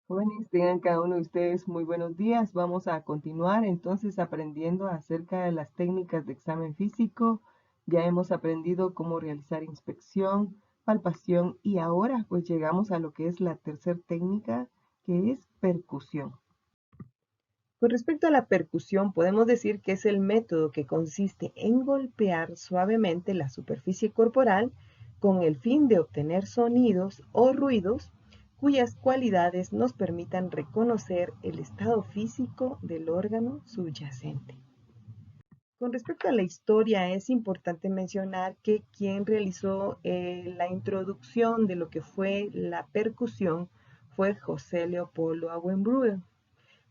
Jóvenes, tengan cada uno de ustedes muy buenos días. Vamos a continuar entonces aprendiendo acerca de las técnicas de examen físico. Ya hemos aprendido cómo realizar inspección, palpación y ahora pues llegamos a lo que es la tercera técnica, que es percusión. Con respecto a la percusión, podemos decir que es el método que consiste en golpear suavemente la superficie corporal con el fin de obtener sonidos o ruidos cuyas cualidades nos permitan reconocer el estado físico del órgano subyacente. Con respecto a la historia, es importante mencionar que quien realizó la introducción de lo que fue la percusión fue José Leopoldo Auenbrugger.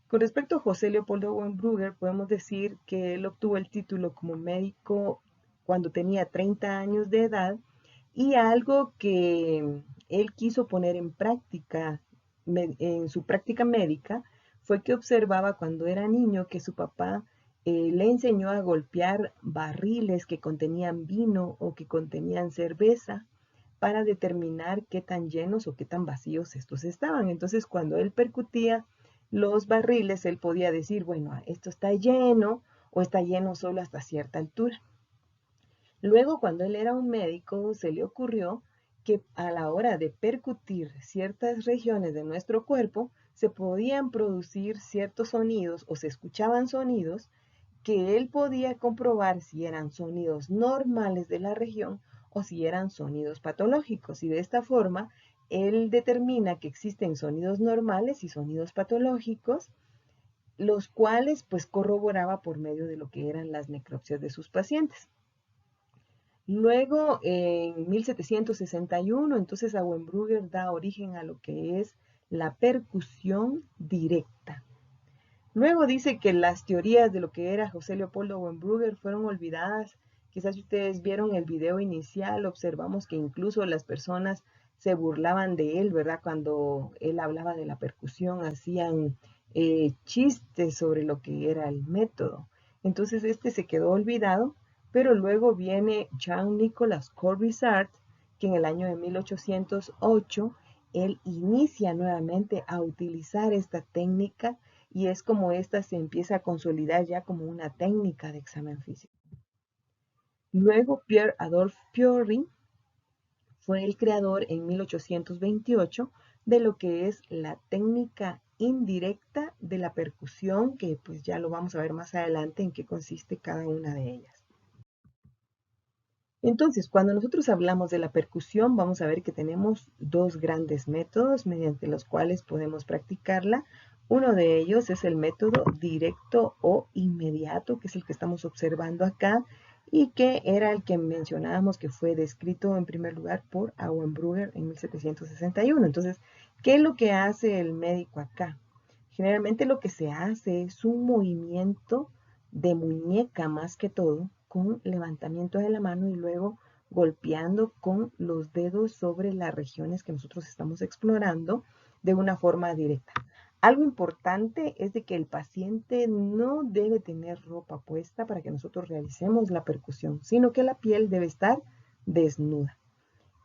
Con respecto a José Leopoldo Auenbrugger, podemos decir que él obtuvo el título como médico cuando tenía 30 años de edad y algo que él quiso poner en práctica, en su práctica médica, fue que observaba cuando era niño que su papá le enseñó a golpear barriles que contenían vino o que contenían cerveza para determinar qué tan llenos o qué tan vacíos estos estaban. Entonces, cuando él percutía los barriles, él podía decir, bueno, esto está lleno o está lleno solo hasta cierta altura. Luego, cuando él era un médico, se le ocurrió que a la hora de percutir ciertas regiones de nuestro cuerpo, se podían producir ciertos sonidos o se escuchaban sonidos que él podía comprobar si eran sonidos normales de la región o si eran sonidos patológicos. Y de esta forma, él determina que existen sonidos normales y sonidos patológicos, los cuales pues corroboraba por medio de lo que eran las necropsias de sus pacientes. Luego, en 1761, entonces Auenbrugger da origen a lo que es la percusión directa. Luego dice que las teorías de lo que era José Leopoldo Auenbrugger fueron olvidadas. Quizás si ustedes vieron el video inicial, observamos que incluso las personas se burlaban de él, ¿verdad? Cuando él hablaba de la percusión, hacían chistes sobre lo que era el método. Entonces este se quedó olvidado, pero luego viene Jean-Nicolas Corvisart, que en el año de 1808 él inicia nuevamente a utilizar esta técnica y es como esta se empieza a consolidar ya como una técnica de examen físico. Luego Pierre Adolphe Piorry fue el creador en 1828 de lo que es la técnica indirecta de la percusión, que pues ya lo vamos a ver más adelante en qué consiste cada una de ellas. Entonces, cuando nosotros hablamos de la percusión, vamos a ver que tenemos dos grandes métodos mediante los cuales podemos practicarla. Uno de ellos es el método directo o inmediato, que es el que estamos observando acá y que era el que mencionábamos que fue descrito en primer lugar por Auenbrugger en 1761. Entonces, ¿qué es lo que hace el médico acá? Generalmente lo que se hace es un movimiento de muñeca más que todo, con levantamiento de la mano y luego golpeando con los dedos sobre las regiones que nosotros estamos explorando de una forma directa. Algo importante es de que el paciente no debe tener ropa puesta para que nosotros realicemos la percusión, sino que la piel debe estar desnuda.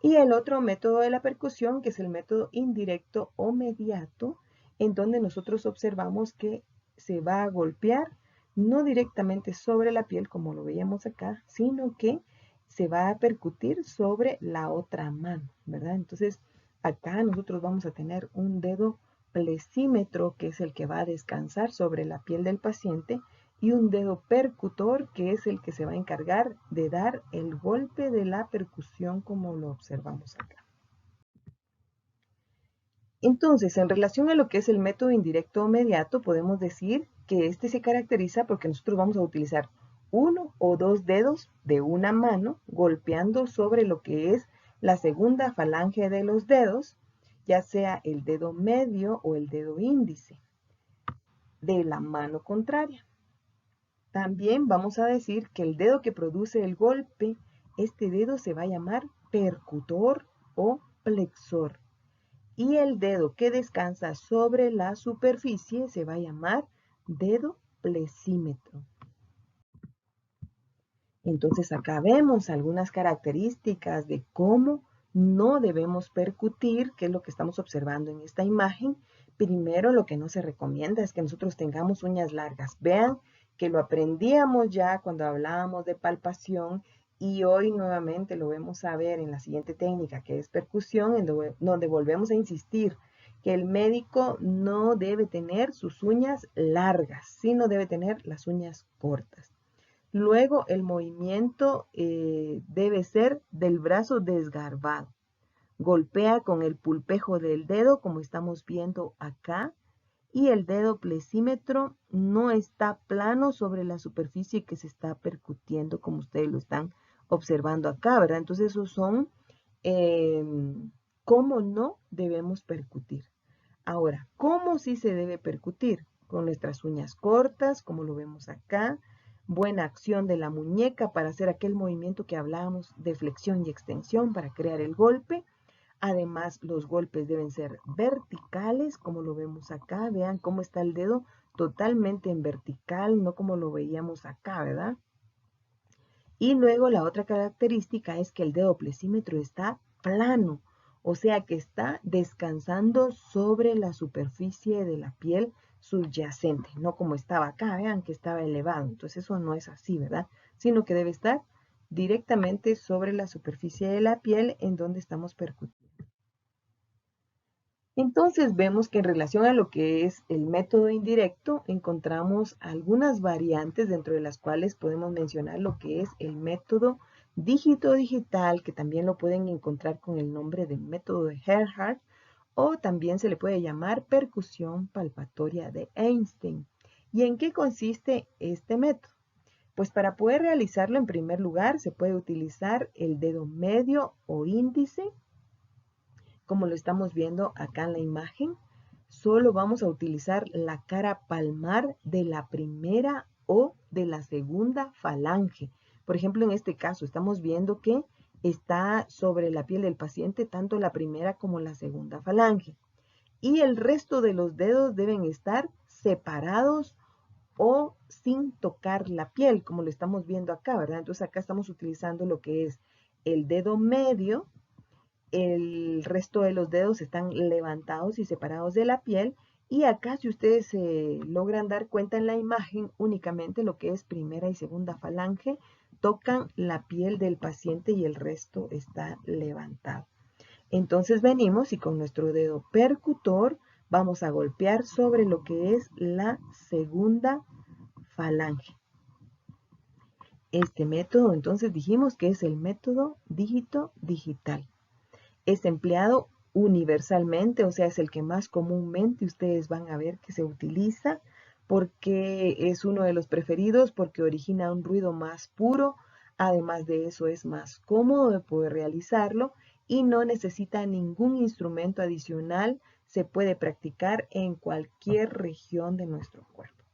Y el otro método de la percusión, que es el método indirecto o mediato, en donde nosotros observamos que se va a golpear no directamente sobre la piel como lo veíamos acá, sino que se va a percutir sobre la otra mano, ¿verdad? Entonces, acá nosotros vamos a tener un dedo plesímetro, que es el que va a descansar sobre la piel del paciente, y un dedo percutor, que es el que se va a encargar de dar el golpe de la percusión como lo observamos acá. Entonces, en relación a lo que es el método indirecto o mediato, podemos decir que este se caracteriza porque nosotros vamos a utilizar uno o dos dedos de una mano golpeando sobre lo que es la segunda falange de los dedos, ya sea el dedo medio o el dedo índice de la mano contraria. También vamos a decir que el dedo que produce el golpe, este dedo se va a llamar percutor o plexor. Y el dedo que descansa sobre la superficie se va a llamar dedo plesímetro. Entonces acá vemos algunas características de cómo no debemos percutir, que es lo que estamos observando en esta imagen. Primero, lo que no se recomienda es que nosotros tengamos uñas largas. Vean que lo aprendíamos ya cuando hablábamos de palpación y hoy nuevamente lo vamos a ver en la siguiente técnica, que es percusión, en donde volvemos a insistir que el médico no debe tener sus uñas largas, sino debe tener las uñas cortas. Luego el movimiento debe ser del brazo desgarbado. Golpea con el pulpejo del dedo, como estamos viendo acá, y el dedo plesímetro no está plano sobre la superficie que se está percutiendo, como ustedes lo están observando acá, ¿verdad? Entonces esos son eh, cómo no debemos percutir. Ahora, ¿cómo sí se debe percutir? Con nuestras uñas cortas, como lo vemos acá, buena acción de la muñeca para hacer aquel movimiento que hablábamos de flexión y extensión para crear el golpe. Además, los golpes deben ser verticales, como lo vemos acá. Vean cómo está el dedo totalmente en vertical, no como lo veíamos acá, ¿verdad? Y luego la otra característica es que el dedo plesímetro está plano, o sea que está descansando sobre la superficie de la piel subyacente, no como estaba acá, vean que estaba elevado. Entonces eso no es así, ¿verdad? Sino que debe estar directamente sobre la superficie de la piel en donde estamos percutiendo. Entonces vemos que en relación a lo que es el método indirecto, encontramos algunas variantes dentro de las cuales podemos mencionar lo que es el método dígito-digital, que también lo pueden encontrar con el nombre de método de Ehrhart, o también se le puede llamar percusión palpatoria de Einstein. ¿Y en qué consiste este método? Pues para poder realizarlo, en primer lugar, se puede utilizar el dedo medio o índice, como lo estamos viendo acá en la imagen. Solo vamos a utilizar la cara palmar de la primera o de la segunda falange. Por ejemplo, en este caso estamos viendo que está sobre la piel del paciente tanto la primera como la segunda falange. Y el resto de los dedos deben estar separados o sin tocar la piel, como lo estamos viendo acá, ¿verdad? Entonces acá estamos utilizando lo que es el dedo medio, el resto de los dedos están levantados y separados de la piel. Y acá, si ustedes se logran dar cuenta en la imagen, únicamente lo que es primera y segunda falange tocan la piel del paciente y el resto está levantado. Entonces venimos y con nuestro dedo percutor vamos a golpear sobre lo que es la segunda falange. Este método, entonces dijimos que es el método dígito-digital. Es empleado universalmente, o sea, es el que más comúnmente ustedes van a ver que se utiliza porque es uno de los preferidos, porque origina un ruido más puro, además de eso es más cómodo de poder realizarlo y no necesita ningún instrumento adicional, se puede practicar en cualquier región de nuestro cuerpo.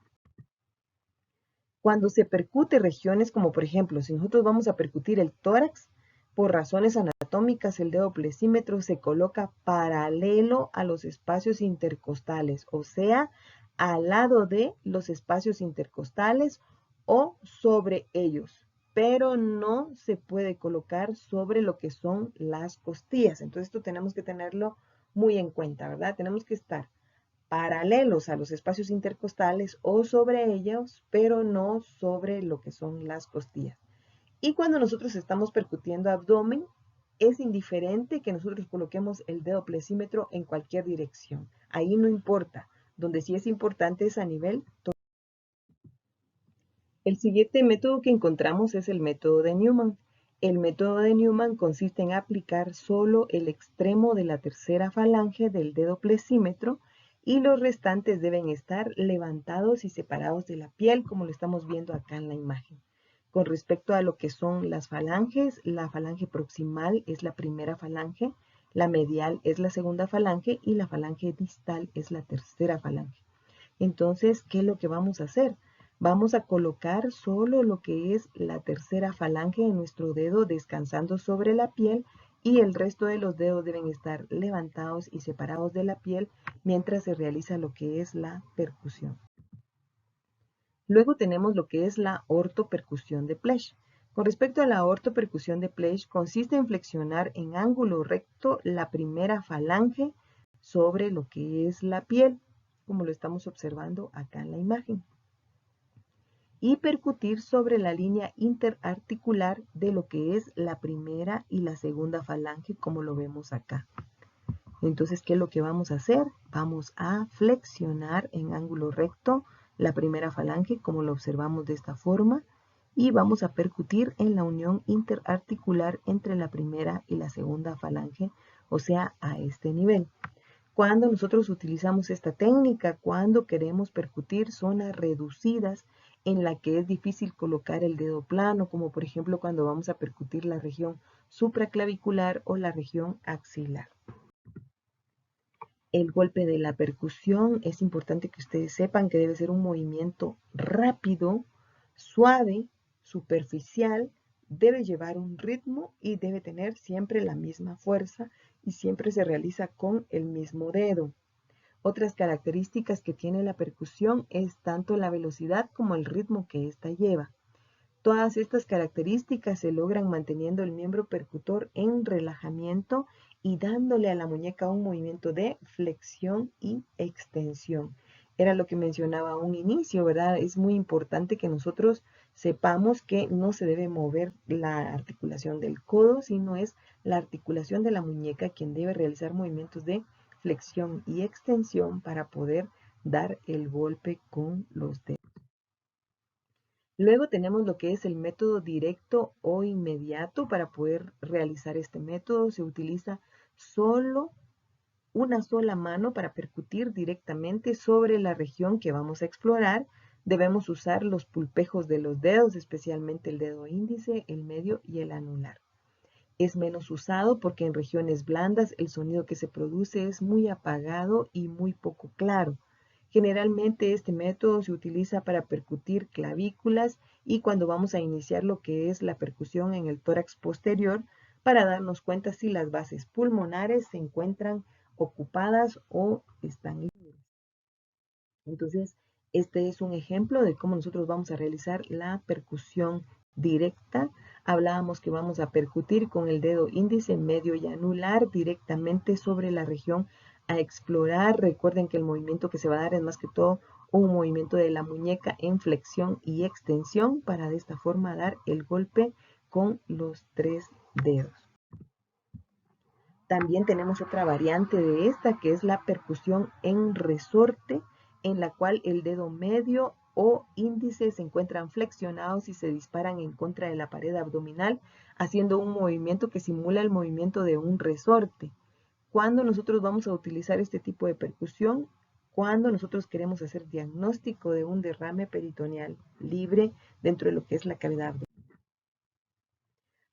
Cuando se percute regiones como por ejemplo, si nosotros vamos a percutir el tórax, por razones anatómicas el dedo plesímetro se coloca paralelo a los espacios intercostales, o sea, al lado de los espacios intercostales o sobre ellos, pero no se puede colocar sobre lo que son las costillas. Entonces esto tenemos que tenerlo muy en cuenta, ¿verdad? Tenemos que estar paralelos a los espacios intercostales o sobre ellos, pero no sobre lo que son las costillas. Y cuando nosotros estamos percutiendo abdomen, es indiferente que nosotros coloquemos el dedo plesímetro en cualquier dirección. Ahí no importa. Donde sí es importante es a nivel. El siguiente método que encontramos es el método de Newman. El método de Newman consiste en aplicar solo el extremo de la tercera falange del dedo plesímetro y los restantes deben estar levantados y separados de la piel, como lo estamos viendo acá en la imagen. Con respecto a lo que son las falanges, la falange proximal es la primera falange, la medial es la segunda falange y la falange distal es la tercera falange. Entonces, ¿qué es lo que vamos a hacer? Vamos a colocar solo lo que es la tercera falange de nuestro dedo descansando sobre la piel y el resto de los dedos deben estar levantados y separados de la piel mientras se realiza lo que es la percusión. Luego tenemos lo que es la ortopercusión de Plesch. Con respecto a la ortopercusión de Plech, consiste en flexionar en ángulo recto la primera falange sobre lo que es la piel, como lo estamos observando acá en la imagen, y percutir sobre la línea interarticular de lo que es la primera y la segunda falange, como lo vemos acá. Entonces, ¿qué es lo que vamos a hacer? Vamos a flexionar en ángulo recto la primera falange, como lo observamos de esta forma, y vamos a percutir en la unión interarticular entre la primera y la segunda falange, o sea, a este nivel. Cuando nosotros utilizamos esta técnica, cuando queremos percutir zonas reducidas en la que es difícil colocar el dedo plano, como por ejemplo cuando vamos a percutir la región supraclavicular o la región axilar. El golpe de la percusión es importante que ustedes sepan que debe ser un movimiento rápido, suave, superficial, debe llevar un ritmo y debe tener siempre la misma fuerza y siempre se realiza con el mismo dedo. Otras características que tiene la percusión es tanto la velocidad como el ritmo que ésta lleva. Todas estas características se logran manteniendo el miembro percutor en relajamiento y dándole a la muñeca un movimiento de flexión y extensión. Era lo que mencionaba a un inicio, ¿verdad? Es muy importante que nosotros sepamos que no se debe mover la articulación del codo, sino es la articulación de la muñeca quien debe realizar movimientos de flexión y extensión para poder dar el golpe con los dedos. Luego tenemos lo que es el método directo o inmediato. Para poder realizar este método se utiliza solo una sola mano para percutir directamente sobre la región que vamos a explorar. Debemos usar los pulpejos de los dedos, especialmente el dedo índice, el medio y el anular. Es menos usado porque en regiones blandas el sonido que se produce es muy apagado y muy poco claro. Generalmente este método se utiliza para percutir clavículas y cuando vamos a iniciar lo que es la percusión en el tórax posterior para darnos cuenta si las bases pulmonares se encuentran ocupadas o están libres. Entonces, este es un ejemplo de cómo nosotros vamos a realizar la percusión directa. Hablábamos que vamos a percutir con el dedo índice, medio y anular directamente sobre la región a explorar. Recuerden que el movimiento que se va a dar es más que todo un movimiento de la muñeca en flexión y extensión para de esta forma dar el golpe con los 3 dedos. También tenemos otra variante de esta que es la percusión en resorte, en la cual el dedo medio o índice se encuentran flexionados y se disparan en contra de la pared abdominal, haciendo un movimiento que simula el movimiento de un resorte. Cuando nosotros vamos a utilizar este tipo de percusión, cuando nosotros queremos hacer diagnóstico de un derrame peritoneal libre dentro de lo que es la cavidad abdominal.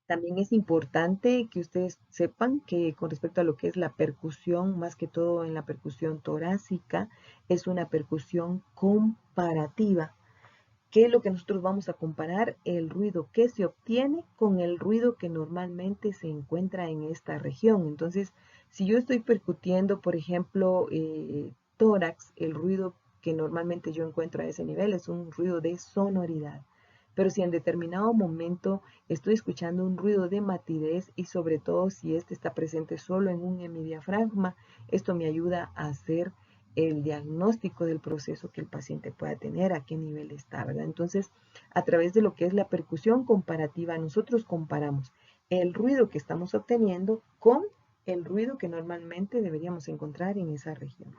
También es importante que ustedes sepan que con respecto a lo que es la percusión, más que todo en la percusión torácica, es una percusión comparativa. ¿Qué es lo que nosotros vamos a comparar? El ruido que se obtiene con el ruido que normalmente se encuentra en esta región. Entonces, si yo estoy percutiendo, por ejemplo, tórax, el ruido que normalmente yo encuentro a ese nivel es un ruido de sonoridad. Pero si en determinado momento estoy escuchando un ruido de matidez y sobre todo si este está presente solo en un hemidiafragma, esto me ayuda a hacer el diagnóstico del proceso que el paciente pueda tener, a qué nivel está, ¿verdad? Entonces, a través de lo que es la percusión comparativa, nosotros comparamos el ruido que estamos obteniendo con el ruido que normalmente deberíamos encontrar en esa región.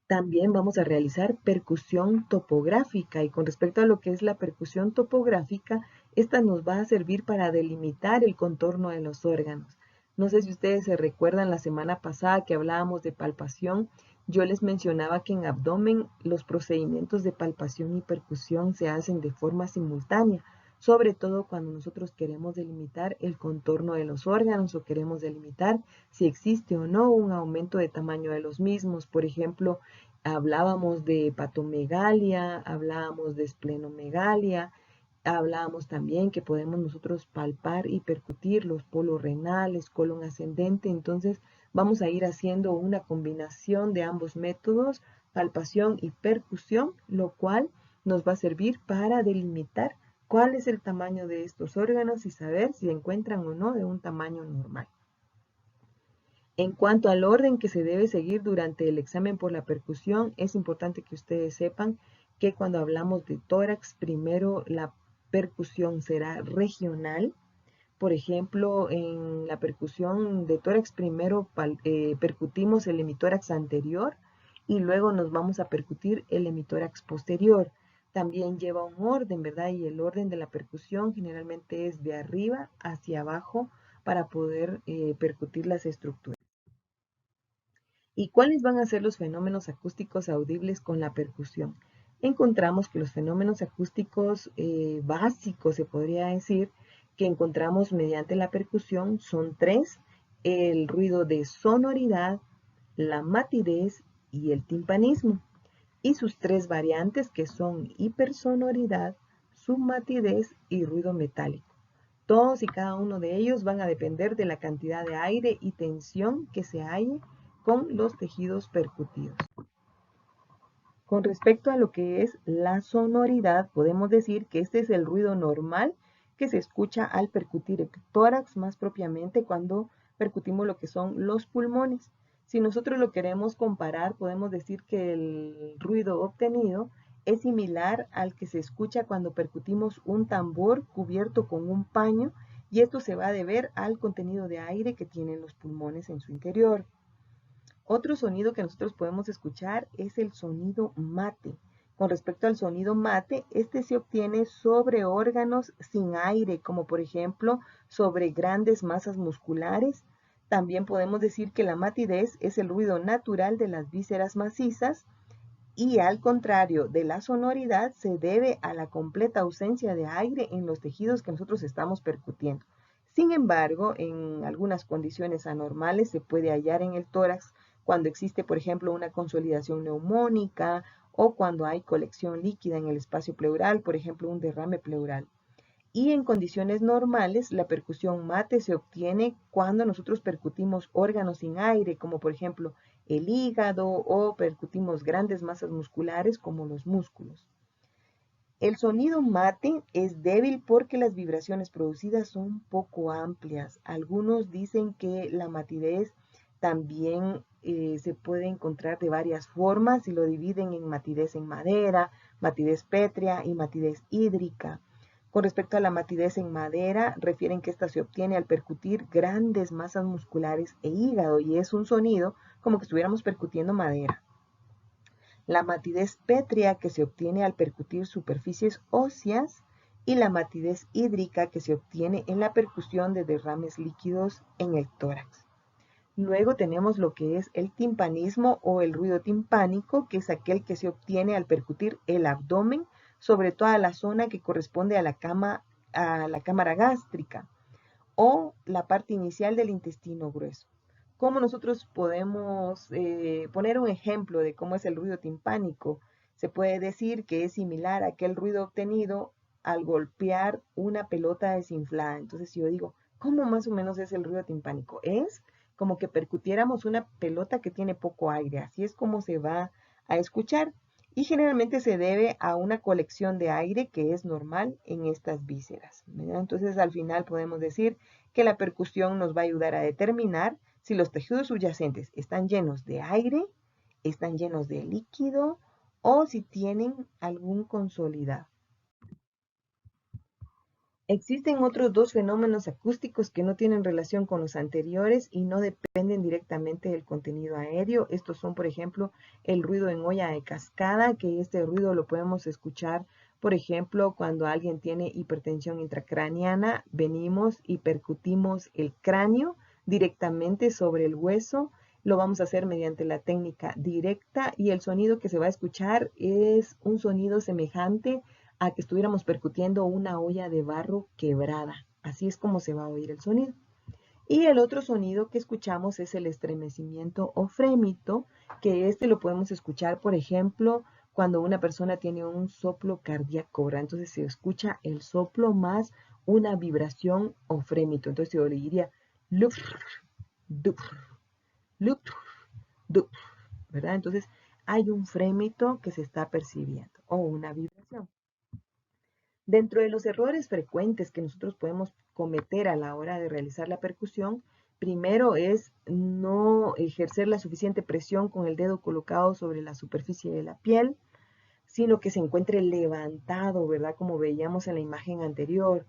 También vamos a realizar percusión topográfica y con respecto a lo que es la percusión topográfica, esta nos va a servir para delimitar el contorno de los órganos. No sé si ustedes se recuerdan la semana pasada que hablábamos de palpación, yo les mencionaba que en abdomen los procedimientos de palpación y percusión se hacen de forma simultánea, sobre todo cuando nosotros queremos delimitar el contorno de los órganos o queremos delimitar si existe o no un aumento de tamaño de los mismos. Por ejemplo, hablábamos de hepatomegalia, hablábamos de esplenomegalia, hablábamos también que podemos nosotros palpar y percutir los polos renales, colon ascendente. Entonces vamos a ir haciendo una combinación de ambos métodos, palpación y percusión, lo cual nos va a servir para delimitar cuál es el tamaño de estos órganos y saber si se encuentran o no de un tamaño normal. En cuanto al orden que se debe seguir durante el examen por la percusión, es importante que ustedes sepan que cuando hablamos de tórax, primero la percusión será regional. Por ejemplo, en la percusión de tórax primero percutimos el hemitórax anterior y luego nos vamos a percutir el hemitórax posterior. También lleva un orden, ¿verdad? Y el orden de la percusión generalmente es de arriba hacia abajo para poder percutir las estructuras. ¿Y cuáles van a ser los fenómenos acústicos audibles con la percusión? Encontramos que los fenómenos acústicos básicos, se podría decir, que encontramos mediante la percusión son tres: el ruido de sonoridad, la matidez y el timpanismo. Y sus tres variantes, que son hipersonoridad, submatidez y ruido metálico. Todos y cada uno de ellos van a depender de la cantidad de aire y tensión que se halle con los tejidos percutidos. Con respecto a lo que es la sonoridad, podemos decir que este es el ruido normal que se escucha al percutir el tórax, más propiamente cuando percutimos lo que son los pulmones. Si nosotros lo queremos comparar, podemos decir que el ruido obtenido es similar al que se escucha cuando percutimos un tambor cubierto con un paño, y esto se va a deber al contenido de aire que tienen los pulmones en su interior. Otro sonido que nosotros podemos escuchar es el sonido mate. Con respecto al sonido mate, este se obtiene sobre órganos sin aire, como por ejemplo sobre grandes masas musculares. También podemos decir que la matidez es el ruido natural de las vísceras macizas, y al contrario de la sonoridad se debe a la completa ausencia de aire en los tejidos que nosotros estamos percutiendo. Sin embargo, en algunas condiciones anormales se puede hallar en el tórax cuando existe, por ejemplo, una consolidación neumónica o cuando hay colección líquida en el espacio pleural, por ejemplo, un derrame pleural. Y en condiciones normales, la percusión mate se obtiene cuando nosotros percutimos órganos sin aire, como por ejemplo el hígado, o percutimos grandes masas musculares como los músculos. El sonido mate es débil porque las vibraciones producidas son poco amplias. Algunos dicen que la matidez también se puede encontrar de varias formas y lo dividen en matidez en madera, matidez pétrea y matidez hídrica. Con respecto a la matidez en madera, refieren que esta se obtiene al percutir grandes masas musculares e hígado, y es un sonido como que estuviéramos percutiendo madera. La matidez pétrea, que se obtiene al percutir superficies óseas, y la matidez hídrica, que se obtiene en la percusión de derrames líquidos en el tórax. Luego tenemos lo que es el timpanismo o el ruido timpánico, que es aquel que se obtiene al percutir el abdomen, sobre toda la zona que corresponde a la cámara gástrica o la parte inicial del intestino grueso. ¿Cómo nosotros podemos poner un ejemplo de cómo es el ruido timpánico? Se puede decir que es similar a aquel ruido obtenido al golpear una pelota desinflada. Entonces, si yo digo, ¿cómo más o menos es el ruido timpánico? Es como que percutiéramos una pelota que tiene poco aire. Así es como se va a escuchar. Y generalmente se debe a una colección de aire que es normal en estas vísceras, ¿verdad? Entonces, al final podemos decir que la percusión nos va a ayudar a determinar si los tejidos subyacentes están llenos de aire, están llenos de líquido o si tienen algún consolidado. Existen otros dos fenómenos acústicos que no tienen relación con los anteriores y no dependen directamente del contenido aéreo. Estos son, por ejemplo, el ruido en olla de cascada, que este ruido lo podemos escuchar, por ejemplo, cuando alguien tiene hipertensión intracraneana, venimos y percutimos el cráneo directamente sobre el hueso. Lo vamos a hacer mediante la técnica directa, y el sonido que se va a escuchar es un sonido semejante a que estuviéramos percutiendo una olla de barro quebrada. Así es como se va a oír el sonido. Y el otro sonido que escuchamos es el estremecimiento o frémito, que este lo podemos escuchar, por ejemplo, cuando una persona tiene un soplo cardíaco, ¿verdad? Entonces se escucha el soplo más una vibración o frémito. Entonces yo le diría lup, dup, lup, dup, ¿verdad? Entonces hay un frémito que se está percibiendo o una vibración. Dentro de los errores frecuentes que nosotros podemos cometer a la hora de realizar la percusión, primero es no ejercer la suficiente presión con el dedo colocado sobre la superficie de la piel, sino que se encuentre levantado, ¿verdad? Como veíamos en la imagen anterior.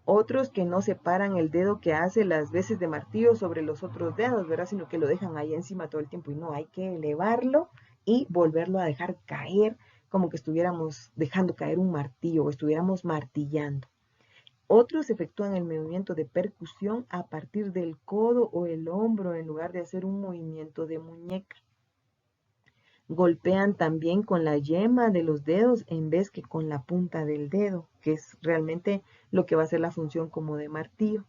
Otros que no separan el dedo que hace las veces de martillo sobre los otros dedos, ¿verdad? Sino que lo dejan ahí encima todo el tiempo y no, hay que elevarlo y volverlo a dejar caer como que estuviéramos dejando caer un martillo o estuviéramos martillando. Otros efectúan el movimiento de percusión a partir del codo o el hombro en lugar de hacer un movimiento de muñeca. Golpean también con la yema de los dedos en vez que con la punta del dedo, que es realmente lo que va a hacer la función como de martillo.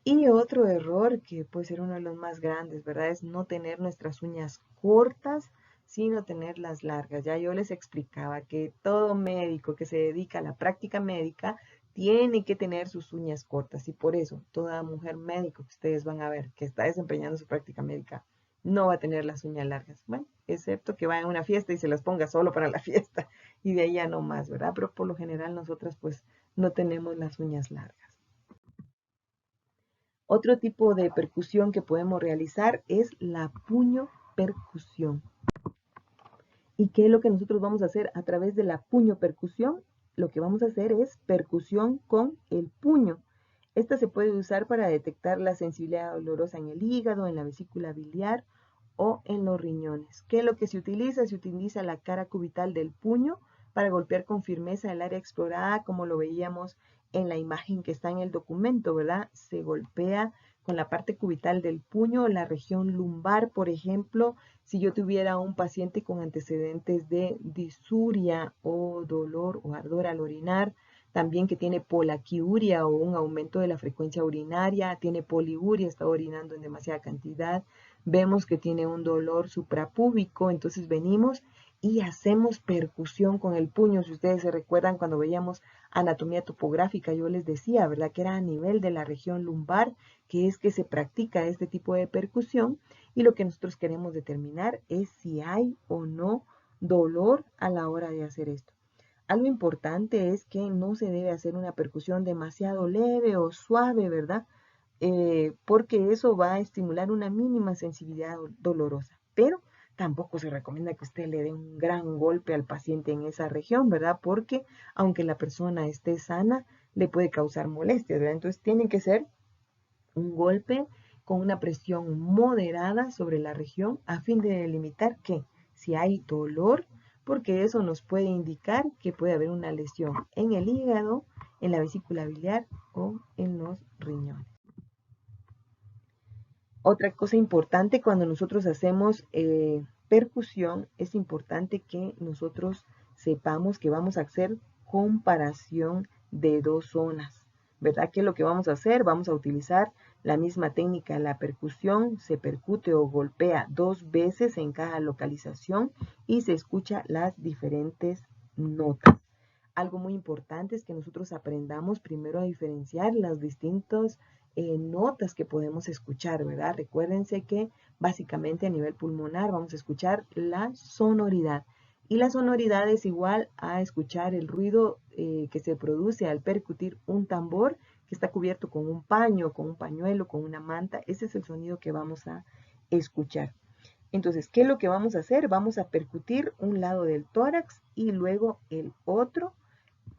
Y otro error que puede ser uno de los más grandes, ¿verdad? Es no tener nuestras uñas cortas, sino tenerlas largas. Ya yo les explicaba que todo médico que se dedica a la práctica médica tiene que tener sus uñas cortas y por eso toda mujer médico que ustedes van a ver que está desempeñando su práctica médica no va a tener las uñas largas. Bueno, excepto que vaya a una fiesta y se las ponga solo para la fiesta y de ahí ya no más, ¿verdad? Pero por lo general nosotras pues no tenemos las uñas largas. Otro tipo de percusión que podemos realizar es la puño percusión. ¿Y qué es lo que nosotros vamos a hacer a través de la puño percusión? Lo que vamos a hacer es percusión con el puño. Esta se puede usar para detectar la sensibilidad dolorosa en el hígado, en la vesícula biliar o en los riñones. ¿Qué es lo que se utiliza? Se utiliza la cara cubital del puño para golpear con firmeza el área explorada, como lo veíamos en la imagen que está en el documento, ¿verdad? Se golpea con la parte cubital del puño, la región lumbar, por ejemplo, si yo tuviera un paciente con antecedentes de disuria o dolor o ardor al orinar, también que tiene polaquiuria o un aumento de la frecuencia urinaria, tiene poliuria, está orinando en demasiada cantidad, vemos que tiene un dolor suprapúbico, entonces venimos y hacemos percusión con el puño. Si ustedes se recuerdan cuando veíamos anatomía topográfica, yo les decía, ¿verdad? Que era a nivel de la región lumbar, que es que se practica este tipo de percusión y lo que nosotros queremos determinar es si hay o no dolor a la hora de hacer esto. Algo importante es que no se debe hacer una percusión demasiado leve o suave, ¿verdad? Porque eso va a estimular una mínima sensibilidad dolorosa. Pero tampoco se recomienda que usted le dé un gran golpe al paciente en esa región, ¿verdad? Porque aunque la persona esté sana, le puede causar molestias, ¿verdad? Entonces tiene que ser un golpe con una presión moderada sobre la región a fin de delimitar que si hay dolor, porque eso nos puede indicar que puede haber una lesión en el hígado, en la vesícula biliar o en los riñones. Otra cosa importante cuando nosotros hacemos percusión, es importante que nosotros sepamos que vamos a hacer comparación de dos zonas, ¿verdad? ¿Qué es lo que vamos a hacer? Vamos a utilizar la misma técnica, la percusión, se percute o golpea 2 veces en cada localización y se escucha las diferentes notas. Algo muy importante es que nosotros aprendamos primero a diferenciar las distintas notas que podemos escuchar, ¿verdad? Recuérdense que básicamente a nivel pulmonar vamos a escuchar la sonoridad. Y la sonoridad es igual a escuchar el ruido que se produce al percutir un tambor que está cubierto con un paño, con un pañuelo, con una manta. Ese es el sonido que vamos a escuchar. Entonces, ¿qué es lo que vamos a hacer? Vamos a percutir un lado del tórax y luego el otro,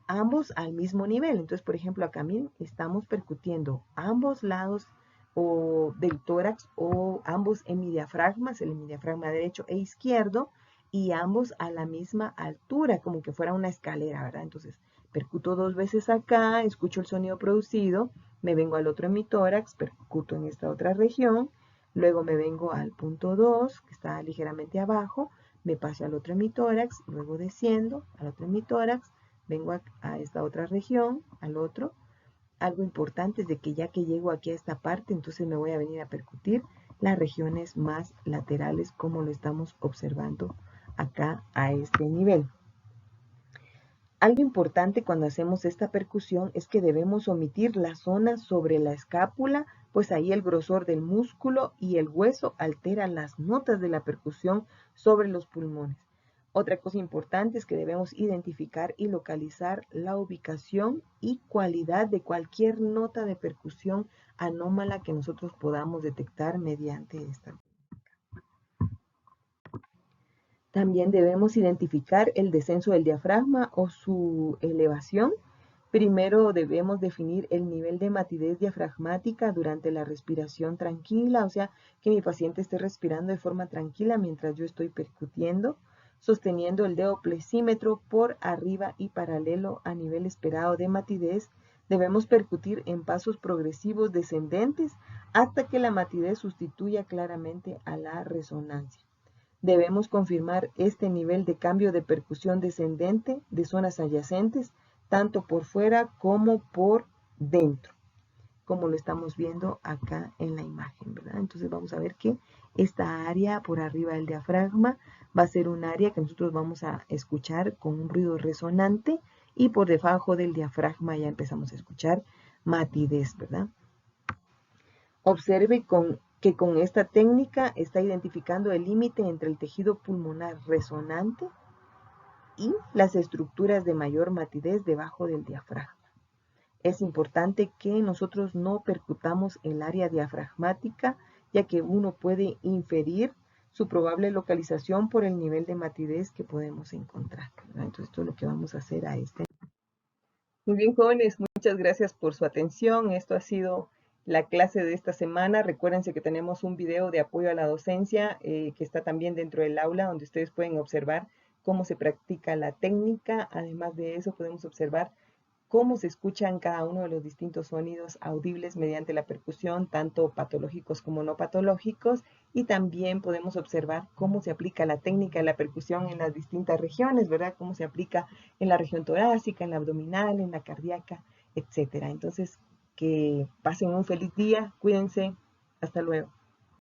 ambos al mismo nivel. Entonces, por ejemplo, acá estamos percutiendo ambos lados o del tórax o ambos hemidiafragmas, el hemidiafragma derecho e izquierdo, y ambos a la misma altura, como que fuera una escalera, ¿verdad? Entonces, percuto 2 veces acá, escucho el sonido producido, me vengo al otro hemitórax, percuto en esta otra región, luego me vengo al punto 2, que está ligeramente abajo, me paso al otro hemitórax, luego desciendo al otro hemitórax, vengo a esta otra región, al otro. Algo importante es de que ya que llego aquí a esta parte, entonces me voy a venir a percutir las regiones más laterales como lo estamos observando acá a este nivel. Algo importante cuando hacemos esta percusión es que debemos omitir la zona sobre la escápula, pues ahí el grosor del músculo y el hueso altera las notas de la percusión sobre los pulmones. Otra cosa importante es que debemos identificar y localizar la ubicación y cualidad de cualquier nota de percusión anómala que nosotros podamos detectar mediante esta. También debemos identificar el descenso del diafragma o su elevación. Primero debemos definir el nivel de matidez diafragmática durante la respiración tranquila, o sea, que mi paciente esté respirando de forma tranquila mientras yo estoy percutiendo, sosteniendo el dedo plexímetro por arriba y paralelo a nivel esperado de matidez. Debemos percutir en pasos progresivos descendentes hasta que la matidez sustituya claramente a la resonancia. Debemos confirmar este nivel de cambio de percusión descendente de zonas adyacentes, tanto por fuera como por dentro, como lo estamos viendo acá en la imagen, ¿verdad? Entonces vamos a ver que esta área por arriba del diafragma va a ser un área que nosotros vamos a escuchar con un ruido resonante y por debajo del diafragma ya empezamos a escuchar matidez, ¿verdad? Observe que con esta técnica está identificando el límite entre el tejido pulmonar resonante y las estructuras de mayor matidez debajo del diafragma. Es importante que nosotros no percutamos el área diafragmática, ya que uno puede inferir su probable localización por el nivel de matidez que podemos encontrar, ¿verdad? Entonces, esto es lo que vamos a hacer a este. Muy bien, jóvenes, muchas gracias por su atención. Esto ha sido la clase de esta semana. Recuérdense que tenemos un video de apoyo a la docencia que está también dentro del aula, donde ustedes pueden observar cómo se practica la técnica. Además de eso, podemos observar cómo se escuchan cada uno de los distintos sonidos audibles mediante la percusión, tanto patológicos como no patológicos, y también podemos observar cómo se aplica la técnica de la percusión en las distintas regiones, ¿verdad? Cómo se aplica en la región torácica, en la abdominal, en la cardíaca, etcétera. Entonces, que pasen un feliz día, cuídense, hasta luego.